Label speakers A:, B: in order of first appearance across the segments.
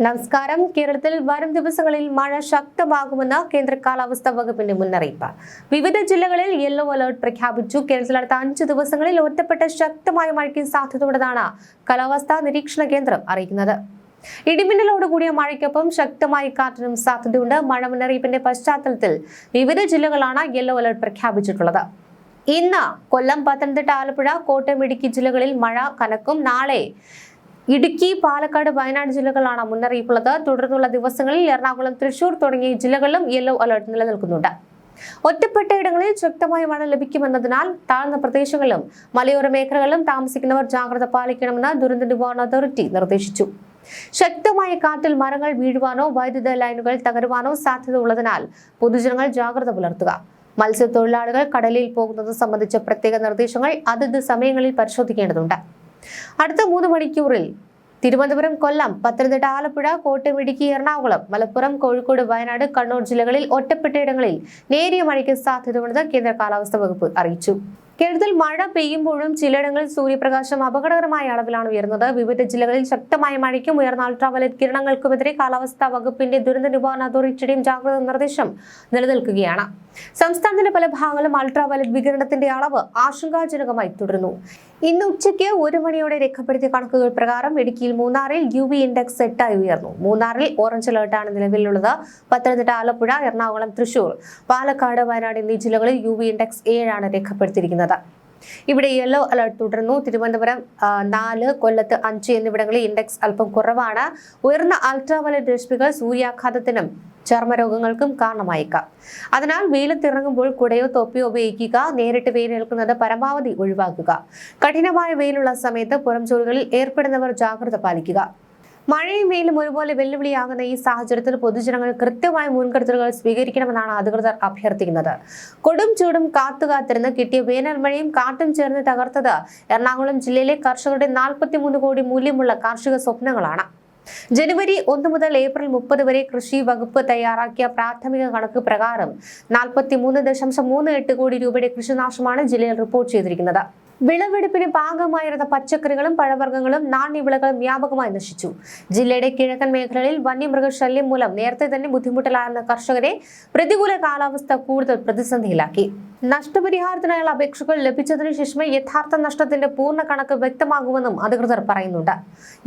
A: നമസ്കാരം. കേരളത്തിൽ വരും ദിവസങ്ങളിൽ മഴ ശക്തമാകുമെന്ന് കേന്ദ്ര കാലാവസ്ഥാ വകുപ്പിന്റെ മുന്നറിയിപ്പ്. വിവിധ ജില്ലകളിൽ യെല്ലോ അലർട്ട് പ്രഖ്യാപിച്ചു. കേരളത്തിൽ അടുത്ത 5 ദിവസങ്ങളിൽ ഒറ്റപ്പെട്ട ശക്തമായ മഴയ്ക്ക് സാധ്യതയുണ്ടെന്നാണ് കാലാവസ്ഥാ നിരീക്ഷണ കേന്ദ്രം അറിയിക്കുന്നത്. ഇടിമിന്നലോടുകൂടിയ മഴയ്ക്കൊപ്പം ശക്തമായ കാറ്റിനും സാധ്യതയുണ്ട്. മഴ മുന്നറിയിപ്പിന്റെ പശ്ചാത്തലത്തിൽ വിവിധ ജില്ലകളാണ് യെല്ലോ അലർട്ട് പ്രഖ്യാപിച്ചിട്ടുള്ളത്. ഇന്ന് കൊല്ലം, പത്തനംതിട്ട, ആലപ്പുഴ, കോട്ടയം, ഇടുക്കി ജില്ലകളിൽ മഴ കനക്കും. നാളെ ഇടുക്കി, പാലക്കാട്, വയനാട് ജില്ലകളാണ് മുന്നറിയിപ്പുള്ളത്. തുടർന്നുള്ള ദിവസങ്ങളിൽ എറണാകുളം, തൃശൂർ തുടങ്ങിയ ജില്ലകളിലും യെല്ലോ അലർട്ട് നിലനിൽക്കുന്നുണ്ട്. ഒറ്റപ്പെട്ടയിടങ്ങളിൽ ശക്തമായ മഴ ലഭിക്കുമെന്നതിനാൽ താഴ്ന്ന പ്രദേശങ്ങളിലും മലയോര മേഖലകളിലും താമസിക്കുന്നവർ ജാഗ്രത പാലിക്കണമെന്ന് ദുരന്ത നിവാരണ അതോറിറ്റി നിർദ്ദേശിച്ചു. ശക്തമായ കാറ്റിൽ മരങ്ങൾ വീഴുവാനോ വൈദ്യുത ലൈനുകൾ തകരുവാനോ സാധ്യത ഉള്ളതിനാൽ പൊതുജനങ്ങൾ ജാഗ്രത പുലർത്തുക. മത്സ്യത്തൊഴിലാളികൾ കടലിൽ പോകുന്നത് സംബന്ധിച്ച പ്രത്യേക നിർദ്ദേശങ്ങൾ അതത് സമയങ്ങളിൽ പരിശോധിക്കേണ്ടതുണ്ട്. അടുത്ത 3 മണിക്കൂറിൽ തിരുവനന്തപുരം, കൊല്ലം, പത്തനംതിട്ട, ആലപ്പുഴ, കോട്ടയം, ഇടുക്കി, എറണാകുളം, മലപ്പുറം, കോഴിക്കോട്, വയനാട്, കണ്ണൂർ ജില്ലകളിൽ ഒറ്റപ്പെട്ടയിടങ്ങളിൽ നേരിയ മഴയ്ക്ക് സാധ്യതയുണ്ടെന്ന് കേന്ദ്ര കാലാവസ്ഥാ വകുപ്പ് അറിയിച്ചു. കേരളത്തിൽ മഴ പെയ്യുമ്പോഴും ചിലയിടങ്ങളിൽ സൂര്യപ്രകാശം അപകടകരമായ അളവിലാണ് ഉയർന്നത്. വിവിധ ജില്ലകളിൽ ശക്തമായ മഴയ്ക്കും ഉയർന്ന അൾട്രാവയലറ്റ് കിരണങ്ങൾക്കുമെതിരെ കാലാവസ്ഥാ വകുപ്പിന്റെ ദുരന്ത നിവാരണ അതോറിറ്റിയുടെയും ജാഗ്രതാ നിർദ്ദേശം നിലനിൽക്കുകയാണ്. സംസ്ഥാനത്തിന്റെ പല ഭാഗങ്ങളിലും അൾട്രാവയലറ്റ് വികിരണത്തിന്റെ അളവ് ആശങ്കാജനകമായി തുടരുന്നു. ഇന്ന് ഉച്ചയ്ക്ക് 1 മണിയോടെ രേഖപ്പെടുത്തിയ കണക്കുകൾ പ്രകാരം ഇടുക്കിയിൽ മൂന്നാറിൽ UV ഇൻഡെക്സ് 8 ആയി ഉയർന്നു. മൂന്നാറിൽ ഓറഞ്ച് അലർട്ടാണ് നിലവിലുള്ളത്. പത്തനംതിട്ട, ആലപ്പുഴ, എറണാകുളം, തൃശൂർ, പാലക്കാട്, വയനാട് എന്നീ ജില്ലകളിൽ UV ഇൻഡെക്സ് 7 ആണ് രേഖപ്പെടുത്തിയിരിക്കുന്നത്. ഇവിടെ യെല്ലോ അലർട്ട് തുടരുന്നു. തിരുവനന്തപുരം 4, കൊല്ലത്ത് 5 എന്നിവിടങ്ങളിൽ ഇൻഡെക്സ് അല്പം കുറവാണ്. ഉയർന്ന അൾട്രാവയലറ്റ് രശ്മികൾ സൂര്യാഘാതത്തിനും ചർമ്മരോഗങ്ങൾക്കും കാരണമായേക്കാം. അതിനാൽ വെയിലത്തിറങ്ങുമ്പോൾ കുടയോ തൊപ്പിയോ ഉപയോഗിക്കുക. നേരിട്ട് വെയിലേൽക്കുന്നത് പരമാവധി ഒഴിവാക്കുക. കഠിനമായ വെയിലുള്ള സമയത്ത് പുറം ജോലികളിൽ ഏർപ്പെടുന്നവർ ജാഗ്രത പാലിക്കുക. മഴയും വെയിലും ഒരുപോലെ വെല്ലുവിളിയാകുന്ന ഈ സാഹചര്യത്തിൽ പൊതുജനങ്ങൾ കൃത്യമായ മുൻകരുതലുകൾ സ്വീകരിക്കണമെന്നാണ് അധികൃതർ അഭ്യർത്ഥിക്കുന്നത്. കൊടും ചൂടും കാത്തുകാത്തിരുന്ന് കിട്ടിയ വേനൽ മഴയും കാറ്റും ചേർന്ന് തകർത്തത് എറണാകുളം ജില്ലയിലെ കർഷകരുടെ 43 കോടി മൂല്യമുള്ള കാർഷിക സ്വപ്നങ്ങളാണ്. ജനുവരി 1 മുതൽ ഏപ്രിൽ 30 വരെ കൃഷി വകുപ്പ് തയ്യാറാക്കിയ പ്രാഥമിക കണക്ക് പ്രകാരം 43.38 കോടി രൂപയുടെ കൃഷിനാശമാണ് ജില്ലയിൽ റിപ്പോർട്ട് ചെയ്തിരിക്കുന്നത്. വിളവെടുപ്പിന് പാകമായിരുന്ന പച്ചക്കറികളും പഴവർഗ്ഗങ്ങളും നാണ്യവിളകളും വ്യാപകമായി നശിച്ചു. ജില്ലയുടെ കിഴക്കൻ മേഖലകളിൽ വന്യമൃഗശല്യം മൂലം നേരത്തെ തന്നെ ബുദ്ധിമുട്ടിലായിരുന്ന കർഷകരെ പ്രതികൂല കാലാവസ്ഥ കൂടുതൽ പ്രതിസന്ധിയിലാക്കി. നഷ്ടപരിഹാരത്തിനായുള്ള അപേക്ഷകൾ ലഭിച്ചതിനു ശേഷമേ യഥാർത്ഥ നഷ്ടത്തിന്റെ പൂർണ്ണ കണക്ക് വ്യക്തമാകുമെന്നും അധികൃതർ പറയുന്നുണ്ട്.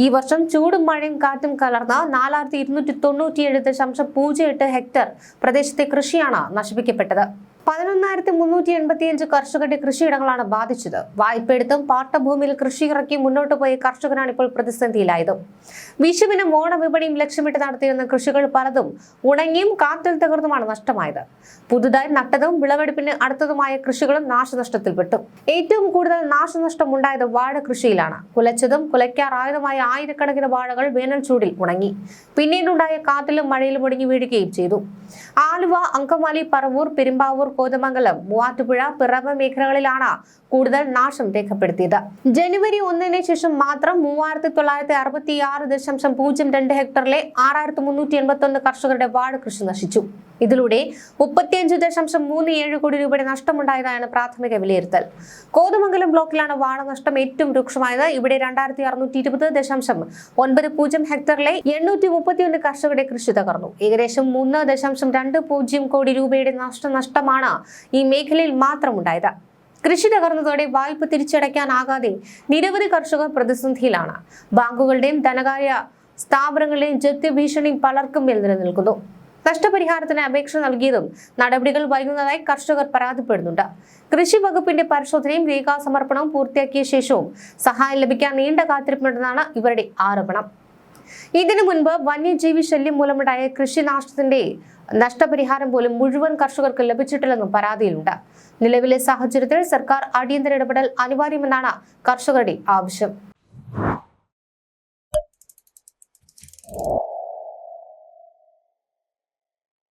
A: ഈ വർഷം ചൂടും മഴയും കാറ്റും കലർന്ന 4297.08 ഹെക്ടർ പ്രദേശത്തെ കൃഷിയാണ് നശിപ്പിക്കപ്പെട്ടത്. 11,385 കർഷകരുടെ കൃഷിയിടങ്ങളാണ് ബാധിച്ചത്. വായ്പയെടുത്തും പാട്ടഭൂമിയിൽ കൃഷി ഇറക്കി മുന്നോട്ട് പോയ കർഷകരാണ് ഇപ്പോൾ പ്രതിസന്ധിയിലായത്. വിഷുവിനും ഓണവിപണിയും ലക്ഷ്യമിട്ട് നടത്തിയിരുന്ന കൃഷികൾ പലതും ഉണങ്ങിയും കാറ്റിൽ തകർന്നുമാണ് നഷ്ടമായത്. പുതുതായി നട്ടതും വിളവെടുപ്പിന് അടുത്തതുമായ കൃഷികളും നാശനഷ്ടത്തിൽപ്പെട്ടു. ഏറ്റവും കൂടുതൽ നാശനഷ്ടം ഉണ്ടായത് വാഴ കൃഷിയിലാണ്. കുലച്ചതും കുലയ്ക്കാറായതുമായ ആയിരക്കണക്കിന് വാഴകൾ വേനൽ ചൂടിൽ ഉണങ്ങി. പിന്നീടുണ്ടായ കാറ്റിലും മഴയിലും ഒടിഞ്ഞു വീഴുകയും ചെയ്തു. ആലുവ, അങ്കമാലി, പറവൂർ, പെരുമ്പാവൂർ, കോതമംഗലം, മൂവാറ്റുപുഴ, പിറവം മേഖലകളിലാണ് കൂടുതൽ നാശം രേഖപ്പെടുത്തിയത്. ജനുവരി 1-ന് ശേഷം മാത്രം 3966.02 ഹെക്ടറിലെ 6381 കർഷകരുടെ വാഴ കൃഷി നശിച്ചു. ഇതിലൂടെ 35.37 കോടി രൂപയുടെ നഷ്ടമുണ്ടായതാണ് പ്രാഥമിക വിലയിരുത്തൽ. കോതമംഗലം ബ്ലോക്കിലാണ് വാഴ നഷ്ടം ഏറ്റവും രൂക്ഷമായത്. ഇവിടെ 2620.90 ഹെക്ടറിലെ 831 കർഷകരുടെ കൃഷി തകർന്നു. ഏകദേശം 3.20 കോടി രൂപയുടെ നഷ്ടമാണ് ഈ മേഖലയിൽ മാത്രം ഉണ്ടായത്. കൃഷി തകർന്നതോടെ വായ്പ തിരിച്ചടയ്ക്കാനാകാതെ നിരവധി കർഷകർ പ്രതിസന്ധിയിലാണ്. ബാങ്കുകളുടെയും ധനകാര്യ സ്ഥാപനങ്ങളുടെയും ജപ്തി ഭീഷണിയും പലർക്കും മേൽ നിലനിൽക്കുന്നു. നഷ്ടപരിഹാരത്തിന് അപേക്ഷ നൽകിയതും നടപടികൾ വൈകുന്നതായി കർഷകർ പരാതിപ്പെടുന്നുണ്ട്. കൃഷി വകുപ്പിന്റെ പരിശോധനയും രേഖാസമർപ്പണവും പൂർത്തിയാക്കിയ ശേഷവും സഹായം ലഭിക്കാൻ നീണ്ട കാത്തിരിപ്പുണ്ടെന്നാണ് ഇവരുടെ ആരോപണം. ഇതിനു മുൻപ് വന്യജീവി ശല്യം മൂലമുണ്ടായ കൃഷിനാശത്തിന്റെ നഷ്ടപരിഹാരം പോലും മുഴുവൻ കർഷകർക്ക് ലഭിച്ചിട്ടില്ലെന്നും പരാതിയിലുണ്ട്. നിലവിലെ സാഹചര്യത്തിൽ സർക്കാർ അടിയന്തര ഇടപെടൽ അനിവാര്യമെന്നാണ് കർഷകരുടെ ആവശ്യം.